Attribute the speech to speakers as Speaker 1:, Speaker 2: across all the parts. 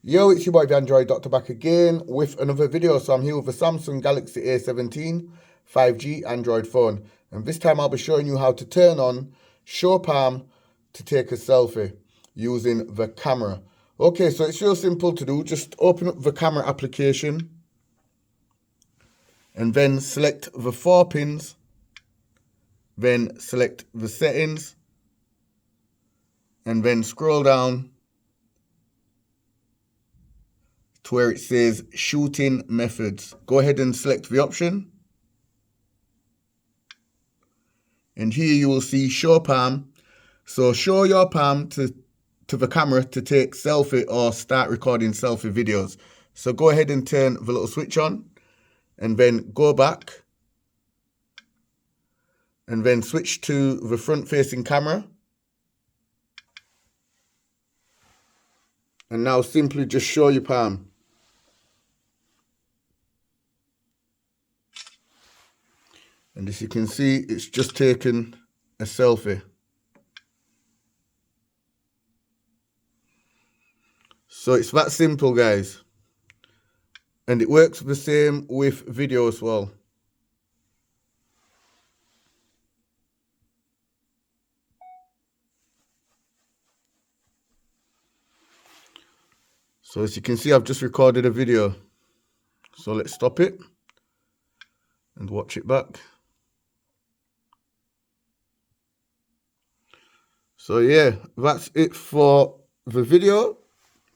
Speaker 1: Yo, it's your boy the Android Doctor back again with another video. So I'm here with the Samsung Galaxy A17 5G Android phone. And this time I'll be showing you how to turn on Show Palm to take a selfie using the camera. Okay, so it's real simple to do. Just open up the camera application and then select the 4 pins. Then select the settings and then scroll down to where it says shooting methods. Go ahead and select the option. And here you will see show palm. So show your palm to the camera to take selfie or start recording selfie videos. So go ahead and turn the little switch on and then go back and then switch to the front facing camera. And now simply just show your palm. And as you can see, it's just taken a selfie. So it's that simple, guys. And it works the same with video as well. So as you can see, I've just recorded a video. So let's stop it and watch it back. So yeah, that's it for the video.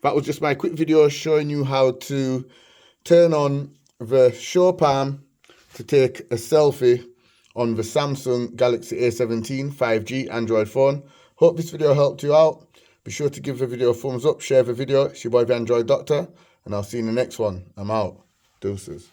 Speaker 1: That was just my quick video showing you how to turn on the Show Palm to take a selfie on the Samsung Galaxy A17 5G Android phone. Hope this video helped you out. Be sure to give the video a thumbs up, share the video. It's your boy the Android Doctor, and I'll see you in the next one. I'm out. Deuces.